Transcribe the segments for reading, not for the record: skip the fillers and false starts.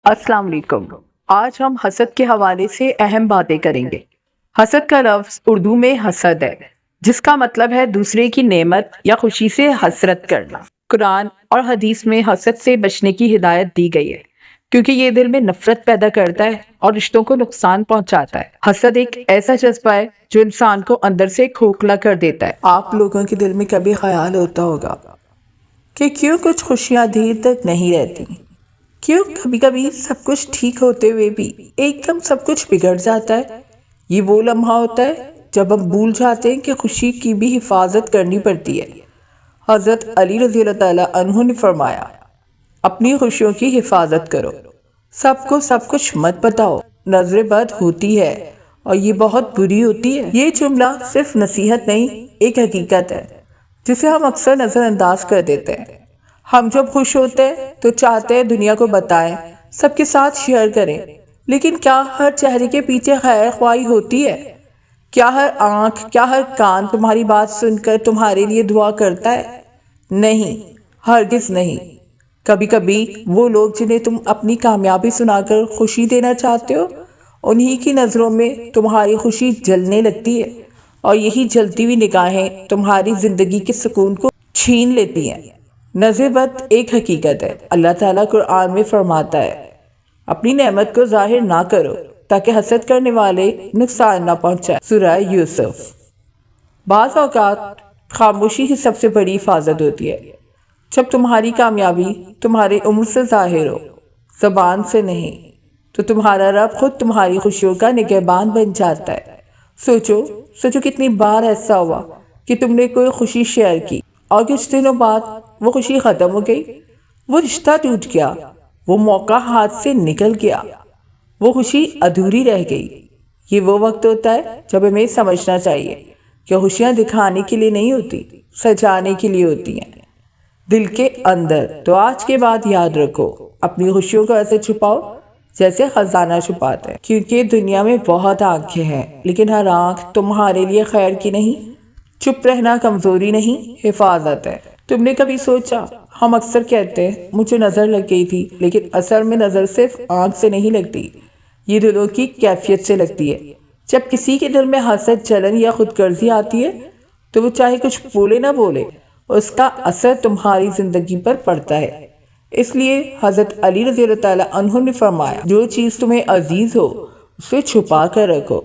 अस्सलाम वालेकुम। आज हम हसद के हवाले से अहम बातें करेंगे। हसद का लफ्ज़ उर्दू में हसद है, जिसका मतलब है दूसरे की नेमत या खुशी से हसरत करना। कुरान और हदीस में हसद से बचने की हिदायत दी गई है, क्योंकि ये दिल में नफरत पैदा करता है और रिश्तों को नुकसान पहुंचाता है। हसद एक ऐसा जज्बा है जो इंसान को अंदर से खोखला कर देता है। आप लोगों के दिल में कभी ख्याल होता होगा कि क्यों कुछ खुशियां देर तक नहीं रहती, क्यों कभी कभी सब कुछ ठीक होते हुए भी एकदम सब कुछ बिगड़ जाता है। ये वो लम्हा होता है जब हम भूल जाते हैं कि खुशी की भी हिफाजत करनी पड़ती है। हज़रत अली रज़ी अल्लाह ताला अन्हु ने फरमाया, अपनी खुशियों की हिफाजत करो, सबको सब कुछ मत बताओ, नजर बद होती है और ये बहुत बुरी होती है। ये जुमला सिर्फ नसीहत नहीं, एक हकीकत है जिसे हम अक्सर नज़रअंदाज कर देते हैं। हम जब खुश होते हैं तो चाहते हैं दुनिया को बताएं, सबके साथ शेयर करें, लेकिन क्या हर चेहरे के पीछे खैर ख्वाही होती है? क्या हर आँख, क्या हर कान तुम्हारी बात सुनकर तुम्हारे लिए दुआ करता है? नहीं, हरगिज़ नहीं। कभी कभी वो लोग जिन्हें तुम अपनी कामयाबी सुनाकर खुशी देना चाहते हो, उन्हीं की नज़रों में तुम्हारी खुशी जलने लगती है, और यही जलती हुई निगाहें तुम्हारी ज़िंदगी के सुकून को छीन लेती हैं। नज़रबद एक हकीकत है। अल्लाह ताला कुरान में फरमाता है, अपनी नेमत को जाहिर ना करो ताकि हसद करने वाले नुकसान ना पहुंचाए। सूरह यूसुफ। बाज़ औक़ात खामोशी ही सबसे बड़ी हिफाजत होती है। जब तुम्हारी कामयाबी तुम्हारे उम्र से जाहिर हो, ज़बान से नहीं, तो तुम्हारा रब खुद तुम्हारी खुशियों का निगहबान बन जाता है। सोचो कितनी बार ऐसा हुआ कि तुमने कोई खुशी शेयर की और कुछ दिनों बाद वो खुशी ख़त्म हो गई, वो रिश्ता टूट गया, वो मौका हाथ से निकल गया, वो खुशी अधूरी रह गई। ये वो वक्त होता है जब हमें समझना चाहिए कि खुशियाँ दिखाने के लिए नहीं होती, सजाने के लिए होती हैं दिल के अंदर। तो आज के बाद याद रखो, अपनी खुशियों को ऐसे छुपाओ जैसे खजाना छुपाते हैं, क्योंकि दुनिया में बहुत आंखें हैं, लेकिन हर आंख तुम्हारे लिए खैर की नहीं। चुप रहना कमजोरी नहीं, हिफाजत है। तुमने कभी सोचा, हम अक्सर कहते हैं मुझे नज़र लग गई थी, लेकिन असल में नज़र सिर्फ आंख से नहीं लगती, ये दिलों की कैफियत से लगती है। जब किसी के दिल में हसद, जलन या खुदगर्जी आती है, तो वो चाहे कुछ बोले ना बोले, उसका असर तुम्हारी ज़िंदगी पर पड़ता है। इसलिए हज़रत अली रज़ी अल्लाह ताला अन्हु ने फरमाया, जो चीज़ तुम्हें अजीज़ हो उसे छुपा कर रखो।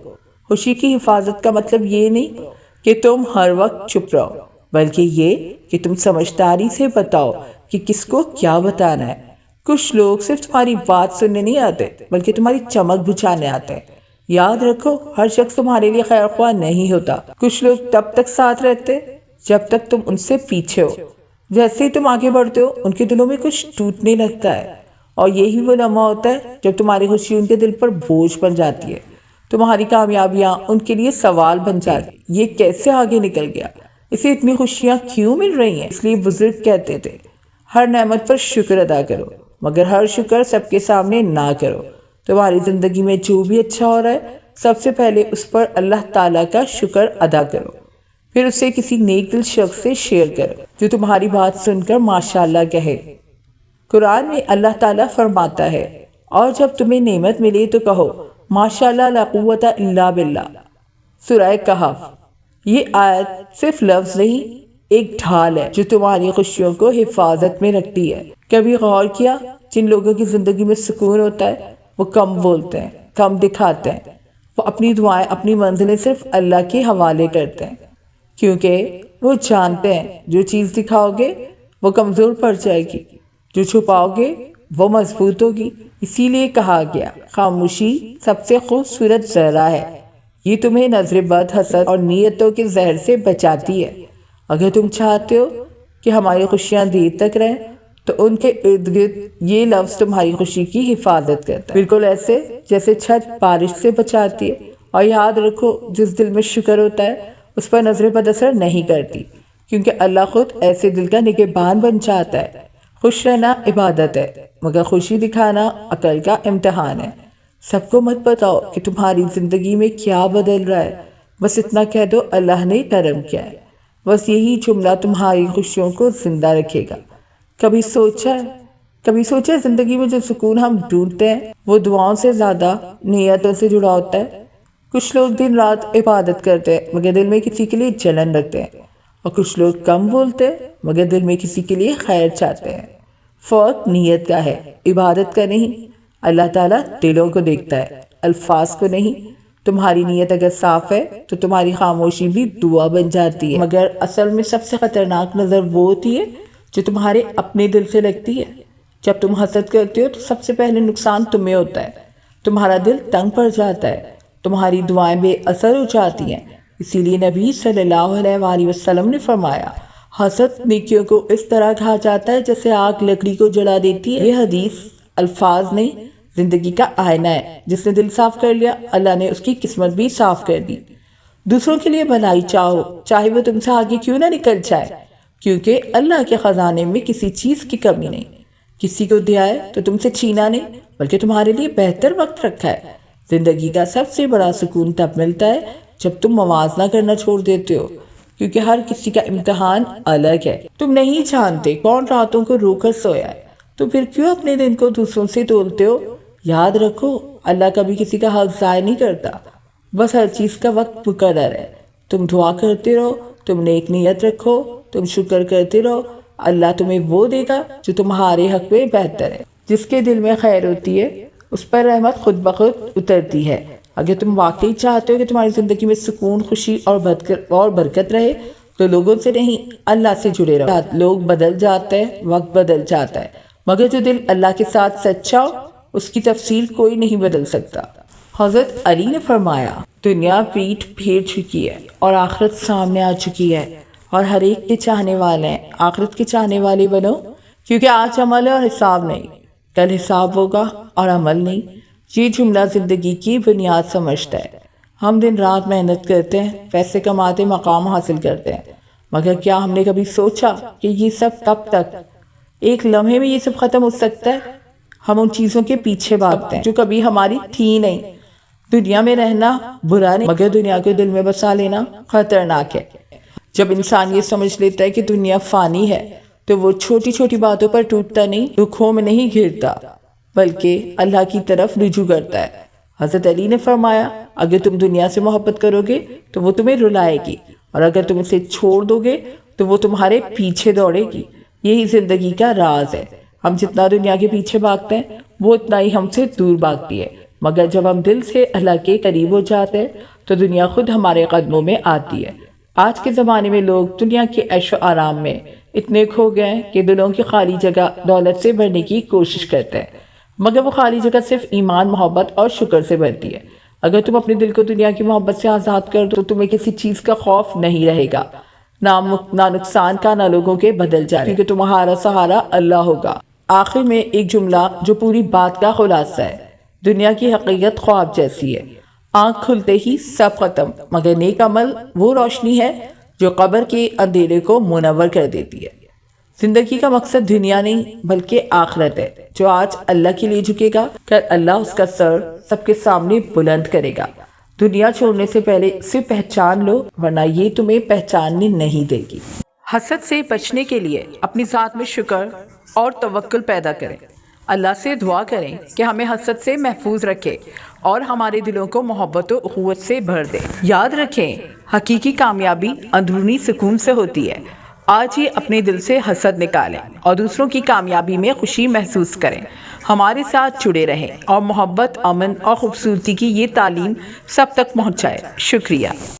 खुशी की हिफाजत का मतलब ये नहीं कि तुम हर वक्त चुप रहो, बल्कि ये कि तुम समझदारी से बताओ कि किसको क्या बताना है। कुछ लोग सिर्फ तुम्हारी बात सुनने नहीं आते, बल्कि तुम्हारी चमक बुझाने आते हैं। याद रखो, हर शख्स तुम्हारे लिए खैर ख्वाह नहीं होता। कुछ लोग तब तक साथ रहते जब तक तुम उनसे पीछे हो, जैसे ही तुम आगे बढ़ते हो उनके दिलों में कुछ टूटने लगता है, और यही वो लम्हा होता है जब तुम्हारी खुशी उनके दिल पर बोझ बन जाती है, तुम्हारी कामयाबियां उनके लिए सवाल बन जाती, ये कैसे आगे निकल गया, इसे इतनी खुशियां क्यों मिल रही हैं। इसलिए बुजुर्ग कहते थे, हर नेमत पर शुक्र अदा करो, मगर हर शुक्र सबके सामने ना करो। तुम्हारी ज़िंदगी में जो भी अच्छा हो रहा है, सबसे पहले उस पर अल्लाह ताला का शुक्र अदा करो, फिर उसे किसी नेक दिल शख्स से शेयर करो जो तुम्हारी बात सुनकर माशाअल्लाह कहे। कुरान में अल्लाह ताला फरमाता है, और जब तुम्हें नेमत मिले तो कहो माशाअल्लाह ला कुव्वता इल्ला बिल्लाह। सूरह कहफ। ये आयत सिर्फ लफ्ज़ नहीं, एक ढाल है जो तुम्हारी खुशियों को हिफाजत में रखती है। कभी गौर किया, जिन लोगों की ज़िंदगी में सुकून होता है वो कम बोलते हैं, कम दिखाते हैं, वो अपनी दुआएं, अपनी मंजिलें सिर्फ अल्लाह के हवाले करते हैं, क्योंकि वो जानते हैं जो चीज़ दिखाओगे वो कमज़ोर पड़ जाएगी, जो छुपाओगे वो मजबूत होगी। इसीलिए कहा गया, खामोशी सबसे खूबसूरत ज़हरा है, ये तुम्हें नजर बद, हसद और नीयतों के जहर से बचाती है। अगर तुम चाहते हो कि हमारी खुशियाँ देर तक रहें, तो उनके इर्द गिर्द ये लफ्ज़ तुम्हारी खुशी की हिफाजत करता है, बिल्कुल ऐसे जैसे छत बारिश से बचाती है। और याद रखो, जिस दिल में शुक्र होता है उस पर नजर बद असर नहीं करती, क्योंकि अल्लाह खुद ऐसे दिल का निगहबान बन जाता है। खुश रहना इबादत है, मगर खुशी दिखाना अकल का इम्तिहान है। सबको मत बताओ कि तुम्हारी ज़िंदगी में क्या बदल रहा है, बस इतना कह दो अल्लाह ने करम किया है। बस यही जुमला तुम्हारी खुशियों को जिंदा रखेगा। कभी सोचा है کبھی سوچے زندگی میں جو سکون ہم ڈھونڈتے ہیں وہ دعاؤں سے زیادہ نیتوں سے جڑا ہوتا ہے۔ کچھ لوگ دن رات عبادت کرتے ہیں مگر دل میں کسی کے لیے جلن رکھتے ہیں، اور کچھ لوگ کم بولتے ہیں مگر دل میں کسی کے لیے خیر چاہتے ہیں۔ فرق نیت کا ہے، عبادت کا نہیں۔ اللہ تعالیٰ دلوں کو دیکھتا ہے، الفاظ کو نہیں۔ تمہاری نیت اگر صاف ہے تو تمہاری خاموشی بھی دعا بن جاتی ہے، مگر اصل میں سب سے خطرناک نظر وہ ہوتی ہے جو تمہارے اپنے دل سے لگتی ہے۔ جب تم حسد کرتے ہو تو سب سے پہلے نقصان تمہیں ہوتا ہے، تمہارا دل تنگ پڑ جاتا ہے، تمہاری دعائیں بے اثر ہو جاتی ہیں۔ اسی لیے نبی صلی اللہ علیہ وآلہ وسلم نے فرمایا، حسد نیکیوں کو اس طرح کھا جاتا ہے جیسے آگ لکڑی کو جلا دیتی ہے۔ یہ حدیث الفاظ نہیں، زندگی کا آئینہ ہے۔ جس نے دل صاف کر لیا، اللہ نے اس کی قسمت بھی صاف کر دی۔ دوسروں کے لیے بھلائی چاہو، چاہے وہ تم سے آگے کیوں نہ نکل جائے، کیونکہ اللہ کے خزانے میں کسی چیز کی کمی نہیں۔ کسی کو دیا ہے تو تم سے چھینا نہیں، بلکہ تمہارے لیے بہتر وقت رکھا ہے۔ زندگی کا سب سے بڑا سکون تب ملتا ہے جب تم موازنہ کرنا چھوڑ دیتے ہو، کیونکہ ہر کسی کا امتحان الگ ہے۔ تم نہیں جانتے کون راتوں کو رو کر سویا ہے، تو پھر کیوں اپنے دن کو دوسروں سے تولتے ہو؟ یاد رکھو، اللہ کبھی کسی کا حق ضائع نہیں کرتا، بس ہر چیز کا وقت مقرر ہے۔ تم دعا کرتے رہو، تم نیک نیت رکھو، تم شکر کرتے رہو، اللہ تمہیں وہ دے گا جو تمہارے حق میں بہتر ہے۔ جس کے دل میں خیر ہوتی ہے اس پر رحمت خود بخود اترتی ہے۔ اگر تم واقعی چاہتے ہو کہ تمہاری زندگی میں سکون، خوشی اور برکت رہے تو لوگوں سے نہیں، اللہ سے جڑے رہو۔ لوگ بدل جاتے ہیں، وقت بدل جاتا ہے، مگر جو دل اللہ کے ساتھ سچا ہو اس کی تفصیل کوئی نہیں بدل سکتا۔ حضرت علی نے فرمایا، دنیا پیٹھ پھیر چکی ہے اور آخرت سامنے آ چکی ہے، اور ہر ایک کے چاہنے والے ہیں۔ آخرت کے چاہنے والے بنو، کیونکہ آج عمل ہے اور حساب نہیں، کل حساب ہوگا اور عمل نہیں۔ یہ جملہ زندگی کی بنیاد سمجھتا ہے۔ ہم دن رات محنت کرتے ہیں، پیسے کماتے، مقام حاصل کرتے ہیں، مگر کیا ہم نے کبھی سوچا کہ یہ سب کب تک؟ ایک لمحے میں یہ سب ختم ہو سکتا ہے۔ ہم ان چیزوں کے پیچھے بھاگتے ہیں جو کبھی ہماری تھی نہیں۔ دنیا میں رہنا برا نہیں، مگر دنیا کو دل میں بسا لینا خطرناک ہے۔ جب انسان یہ سمجھ لیتا ہے کہ دنیا فانی ہے تو وہ چھوٹی چھوٹی باتوں پر ٹوٹتا نہیں، دکھوں میں نہیں گھرتا، بلکہ اللہ کی طرف رجوع کرتا ہے۔ حضرت علی نے فرمایا، اگر تم دنیا سے محبت کرو گے تو وہ تمہیں رلائے گی، اور اگر تم اسے چھوڑ دو گے تو وہ تمہارے پیچھے دوڑے گی۔ یہی زندگی کا راز ہے۔ ہم جتنا دنیا کے پیچھے بھاگتے ہیں وہ اتنا ہی ہم سے دور بھاگتی ہے، مگر جب ہم دل سے اللہ کے قریب ہو جاتے ہیں تو دنیا خود ہمارے قدموں میں آتی ہے۔ آج کے زمانے میں لوگ دنیا کے عیش و آرام میں اتنے کھو گئے ہیں کہ دلوں کی خالی جگہ دولت سے بھرنے کی کوشش کرتے ہیں، مگر وہ خالی جگہ صرف ایمان، محبت اور شکر سے بھرتی ہے۔ اگر تم اپنے دل کو دنیا کی محبت سے آزاد کر دو تو تمہیں کسی چیز کا خوف نہیں رہے گا، نہ نقصان کا، نہ لوگوں کے بدل جانے، کیونکہ تمہارا سہارا اللہ ہوگا۔ آخر میں ایک جملہ جو پوری بات کا خلاصہ ہے، دنیا کی حقیقت خواب جیسی ہے، آنکھ کھلتے ہی سب ختم، مگر نیک عمل وہ روشنی ہے جو قبر کے اندھیرے کو منور کر دیتی ہے۔ زندگی کا مقصد دنیا نہیں بلکہ آخرت ہے۔ جو آج اللہ کے لیے جھکے گا، کل اللہ اس کا سر سب کے سامنے بلند کرے گا۔ دنیا چھوڑنے سے پہلے اسے پہچان لو، ورنہ یہ تمہیں پہچاننے نہیں دے گی۔ حسد سے بچنے کے لیے اپنی ذات میں شکر اور توکل پیدا کریں۔ اللہ سے دعا کریں کہ ہمیں حسد سے محفوظ رکھے اور ہمارے دلوں کو محبت و اخوت سے بھر دے۔ یاد رکھیں، حقیقی کامیابی اندرونی سکون سے ہوتی ہے۔ آج ہی اپنے دل سے حسد نکالیں اور دوسروں کی کامیابی میں خوشی محسوس کریں۔ ہمارے ساتھ جڑے رہیں اور محبت، امن اور خوبصورتی کی یہ تعلیم سب تک پہنچائیں۔ شکریہ۔